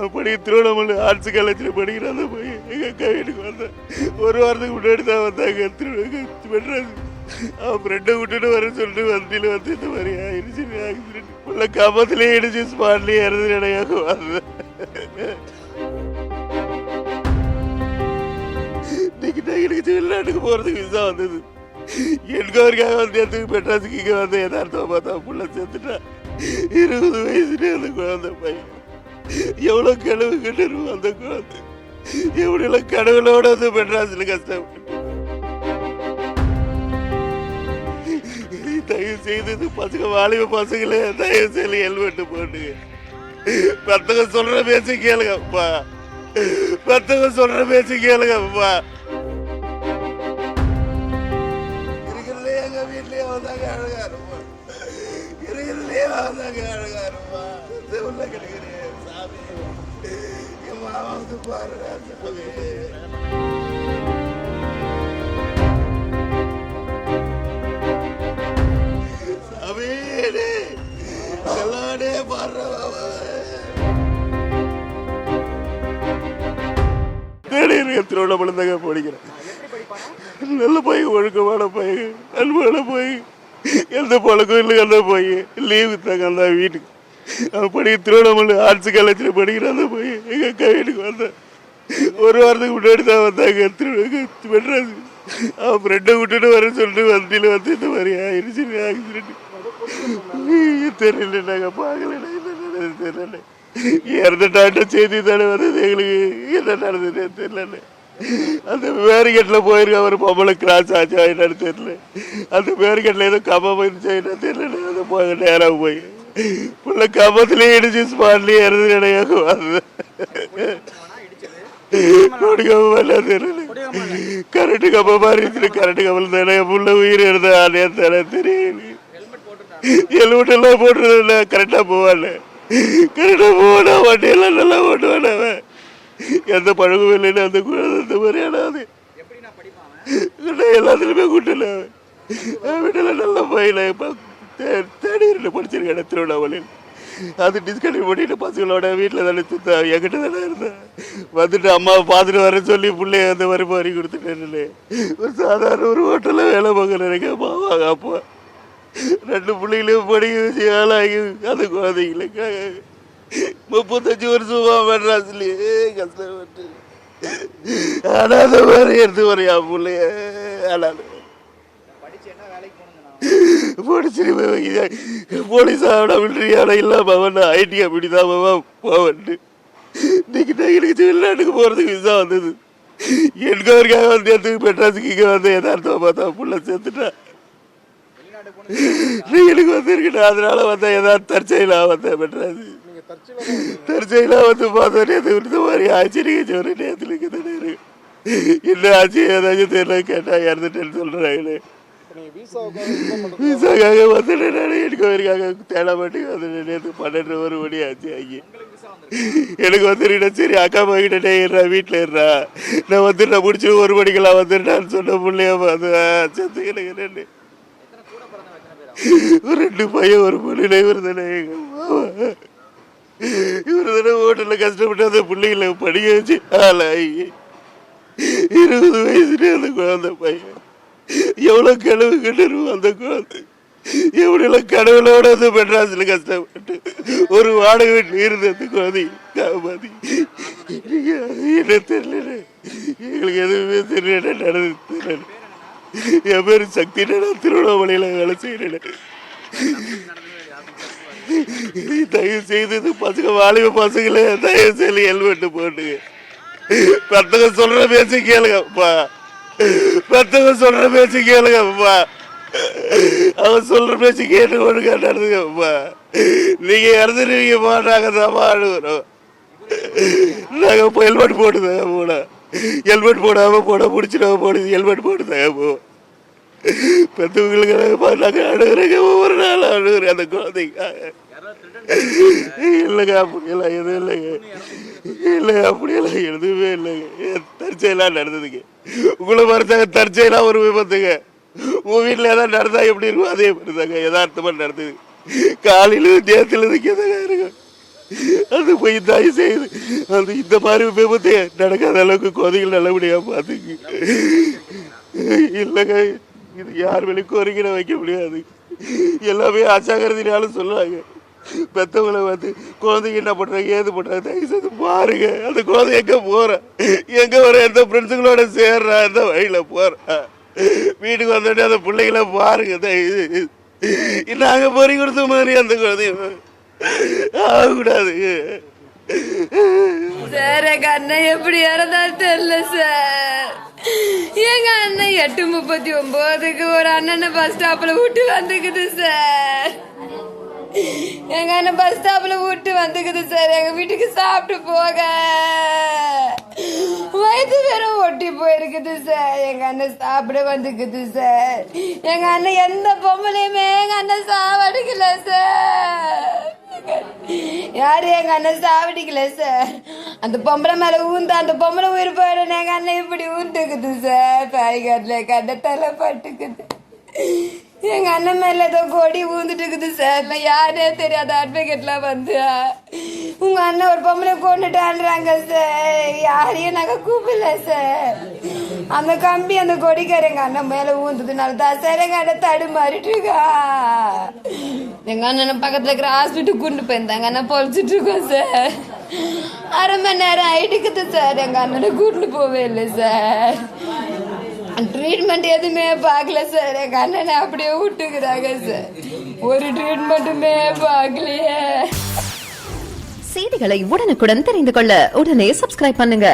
அப்படி திருவண்ணாமலை ஆர்ட்ஸ் காலேஜில் படிக்கிற அந்த பையன் எங்கள் அக்கா வீட்டுக்கு வந்தேன். ஒரு வாரத்துக்கு முன்னாடி தான் வந்தாங்க மெட்ராஸ். அவன் ஃப்ரெண்டை விட்டுட்டு வர சொல்லிட்டு வண்டியில் வந்து இந்த மாதிரி ஆயிடுச்சு ஆக்சிடென்ட். உள்ள கம்பத்துலேயே இடிச்சு ஸ்பாட்லேயே இறந்து இடையாக வந்தேன். இன்னைக்கு நான் எனக்கு வெளிநாட்டுக்கு போகிறதுக்கு விசா வந்தது. என்கவருக்காக வந்து எதுக்கு மெட்ராஸுக்கு இங்கே வந்து எதார்த்தமாக பார்த்தா புள்ள சேர்த்துட்டா. 20 வயசுலேயே அந்த குழந்தை பையன் எவ்வளோ கனவு கண்டுருவோம். அந்த குழந்தை எப்படியெல்லாம் கடவுளோட வந்து மெட்ராஸில் கஷ்டப்பட்டு. தயவு செய்து பசங்க வாலிப பசங்களே தயவு செய்து ஹெல்மெட்டு போட்டுங்க. பத்தவங்க சொல்ற பேச்சு கேளுங்கப்பா. பத்தவங்க சொல்ற பேச்சு கேளுங்கப்பா. இருக்கிறதுலே எங்க வீட்லயே வந்தாங்க அழகா இருப்பா. இருக்கிறதுலே வந்தாங்க அழகா இருப்பா. உள்ள கிடைக்கிறேன் சாமி. என் மாமாவுக்கு பாருடா சாமி. திருவண்ணாமலை படிக்கிறேன். நல்ல பையன், ஒழுக்கமான பையன், அன்பான பையன், எந்த பழக்கம் இல்லை. அந்த பையன் லீவு தாங்க அந்த வீட்டுக்கு. அவன் படிக்க திருவண்ணாமலை ஆர்ட்ஸ் காலேஜில் படிக்கிற அந்த பையன் எங்கள் அக்கா வீட்டுக்கு வந்தேன். ஒரு வாரத்துக்கு முன்னாடி தான் வந்தாங்க மெட்ராஸ். அவன் ஃப்ரெண்டை விட்டுட்டு வர சொல்லிட்டு வண்டியில் வந்து இந்த மாதிரி ஆயிடுச்சு ஆக்சிடென்ட். தெரியல, நாங்கள் பார்க்கல, தெரியல. இறந்துட்டாட்ட செய்தி தானே வந்தது எங்களுக்கு. என்ன நடந்தது தெரியல. அந்த பேரிகேட்டில் போயிருக்க ஒரு பொம்பளை கிராஸ் ஆச்சா என்னன்னு தெரியல. அந்த பேரிகேட்டில் ஏதோ கம்பம் போயிருச்சா என்ன தெரியல. அதை போய் நேராக போய் உள்ள கம்பத்துலேயே இடிச்சு ஸ்பாட்லேயே இறந்து இடையாக வந்தது. தெரியல. கரண்ட் கம்பம் மாதிரி இருந்துச்சு. கரண்ட் கம்பல் தானே புள்ள உயிர் இருந்தா அதே தானே தெரியல. ஹெல்மெட் எல்லாம் போட்டுறதில்ல. கரெக்டாக போவான். கரெக்டாக போவானா வண்டியெல்லாம் நல்லா ஓட்டுவான். அவன் எந்த பழகும் இல்லைன்னு அந்த குழந்தை இந்த மாதிரியான அது எல்லாத்துலேயுமே கூட்டல. வீட்டில் நல்ல பையன். இப்போ தேர்ட் இயரில் படிச்சிருக்கேன் திருவண்ணாமலையில். அது டிஸ்கண்டினியூ பண்ணிட்டு பசங்களோட வீட்டில் தானே சுத்தா என்கிட்ட தானே இருந்தேன். வந்துட்டு அம்மாவை பார்த்துட்டு வர சொல்லி பிள்ளைய அந்த மாதிரி மாறி கொடுத்துட்டேன். ஒரு சாதாரண ஒரு ஹோட்டலில் வேலை பார்க்குறேன். எனக்கு அம்மாவாங்க அப்பா 2 பிள்ளைகளையும் படிக்க வச்சு ஆளாகி அந்த குழந்தைங்களுக்காக 35 வருஷமா மெட்ராஸ்லேயே கஷ்டப்பட்டு அனாத மாதிரி எடுத்து வரையா பிள்ளைய. ஆனாலும் படிச்சு போலீஸ் ஆகணும் மிலிட்ரியான இல்லாம அவன் ஐடி அப்படி தான் போவன்ட்டு. இன்னைக்கு நான் எனக்கு வெளிநாட்டுக்கு போகிறதுக்கு விசா வந்தது. என்கவருக்காக வந்து எதுக்கு மெட்ராஸுக்கு இங்கே வந்து எதார்த்தமாக பார்த்தா புள்ள சேர்த்துட்டா. எனக்கு வந்துருக்கேன். அதனால வந்த ஏதாவது தற்செயலாக வந்தேன் மெட்ராஸ். தற்செயலாக வந்து பார்த்தோன்னே இந்த மாதிரி ஆச்சரியம் ஒரு நேரத்துக்கு தானே இருக்கு. என்ன ஆச்சு ஏதாச்சும் தெரியல. கேட்டால் இறந்துட்டேன்னு சொல்கிறாங்களே. விசாக்காக வந்துட்டேன். நான் எடுக்கவருக்காக தேடாமட்டுக்கு வந்துட்டேன். நேற்று 12 மணி ஆச்சு. அங்கே எனக்கு வந்துருக்கேன். சரி அக்கா போய்கிட்டே இருறா, வீட்டில் இருறா, நான் வந்துட்டு நான் முடிச்சு 1 மணிக்கெல்லாம் வந்துட்டான்னு சொன்ன பிள்ளைய வந்து சேர்த்து எனக்கு 2 பையன் 1 பொண்ணு. இவர் தானே ஹோட்டலில் கஷ்டப்பட்டு அந்த பிள்ளைகளை படிக்க வச்சு ஆளாகி 20 வயசுலேயே அந்த குழந்தை பையன் எவ்வளோ கனவு கண்டுருவோம். அந்த குழந்தை எப்படியெல்லாம் கடவுளோட வந்து மெட்ராஸில் கஷ்டப்பட்டு ஒரு வாடகை வீட்டில் இருந்து அந்த குழந்தை காப்பாற்றி. என்ன தெரியல, எங்களுக்கு எதுவுமே தெரியல, நடந்து தெரியல. என் பேர் சக்தி. நான் திருவண்ணாமலையில் வேலை செய்கிறேன். தயவு செய்து பசங்க வாலிப பசங்களே தயவு செய்து ஹெல்மெட்டு போட்டுங்க. பத்தவங்க சொல்ற பேச்சு கேளுங்கப்பா. பத்தவங்க சொல்ற பேச்சு கேளுங்கப்பா. அவன் சொல்ற பேச்சு கேட்டு ஒழுங்கா நடந்துங்கப்பா. நீங்க இறந்துருவீங்க மாட்டாங்க தான் அழுகிறோம். நாங்கள் இப்போ ஹெல்மெட் போட்டுதாங்க போட. ஹெல்மெட் போடாமல் போட பிடிச்சிடாம போடுது. ஹெல்மெட் போட்டுதாங்க போ. பெற்றவங்களுக்கு நாங்கள் அழுகிறேங்க. ஒவ்வொரு நாள் அழுகிறேன் அந்த குழந்தைக்காக. இல்லைங்க அப்படியெல்லாம் எதுவும் இல்லைங்க. இல்லைங்க அப்படியெல்லாம் எதுவுமே இல்லைங்க. தற்செயலாக நடந்ததுங்க. உங்களை மறுத்தாங்க தற்செயலாக ஒரு விபத்துங்க. உங்கள் வீட்டில் ஏதாவது நடந்தா எப்படி இருக்கும் அதே மாதிரி தாங்க யதார்த்தமாக நடந்தது. காலையில் நேரத்தில் கேதாங்க இருக்கும். அது போய் தயவு செய்து அந்த இந்த மாதிரி விபத்து நடக்காத அளவுக்கு குழந்தைகள் நல்லபடியாக பார்த்துக்கு. இல்லைங்க, இது யார் வெளியே கோரிக்கை வைக்க முடியாது. எல்லாமே அசாகரத்தினாலும் சொல்லுவாங்க. பெற்றவங்களை வந்து குழந்தைங்க என்ன பண்ணுறாங்க ஏது பண்ணுறாங்க தயவு செய்து பாருங்க. அந்த குழந்தை எங்கே போகிறேன் எங்கே வர எந்த ஃப்ரெண்ட்ஸுங்களோட சேர்றா எந்த வழியில் போகிறேன் வீட்டுக்கு வந்தோடனே அந்த பிள்ளைங்கள பாருங்க. தயவு நாங்கள் பொறி கொடுத்த மாதிரி அந்த குழந்தைங்க ஆகக்கூடாது. சார் எங்க அண்ணன் எப்படி இறந்தாலும் தெரியல சார். எங்க அண்ணன் 8:39 ஒரு அண்ணனை பஸ் ஸ்டாப்ல விட்டு வந்துக்குது சார். எங்க அண்ணன் பஸ் ஸ்டாப்ல விட்டு வந்துக்குது சார். எங்க வீட்டுக்கு சாப்பிட்டு போக வயது வேற ஒட்டி போயிருக்குது சார். எங்க அண்ணன் சாப்பிட வந்துக்குது சார். எங்க அண்ணன் எந்த பொம்பளையுமே எங்க அண்ணன் சாவடிக்கல சார். யாரு எங்க அண்ணன் சாவடிக்கல சார். அந்த பொம்பளை மேல ஊந்து அந்த பொம்பளை உயிர் போயிடும். எங்க அண்ணன் இப்படி ஊந்துக்குது சார். பாய்காட்டில் எங்க அண்ணன் தலை பட்டுக்குது. எங்க அண்ணன் மேல ஏதோ கொடி ஊந்துட்டு இருக்குது சார். யாரே தெரியாத அட்வொகேட்லாம் வந்து உங்க அண்ணன் ஒரு பொம்பளை கொண்டுட்டான்றாங்க சார். யாரையும் நாங்க கூப்பிடல சார். அந்த கம்பி அந்த கொடிக்கார எங்க அண்ணன் மேல ஊந்ததுனால தான் சார் எங்க அண்ணன் தடுமாறிட்டு இருக்கா. எங்க அண்ணனை பக்கத்துல இருக்கிற ஹாஸ்பிட்டல் கொண்டு போயிருந்தாங்க. அண்ணன் பொழிச்சிட்டு இருக்கோம் சார். 1/2 மணி நேரம் ஆயிட்டுக்குது சார். எங்க அண்ணனை கூட்டு போவே இல்லை சார். ட்ரீட்மெண்ட் எதுவுமே பார்க்கல சார். எங்க அண்ணனை அப்படியே விட்டுக்கிறாங்க சார். ஒரு ட்ரீட்மெண்ட்டுமே பார்க்கலையே. செய்திகளை உடனுக்குடன் தெரிந்து கொள்ள உடனே சப்ஸ்கிரைப் பண்ணுங்க.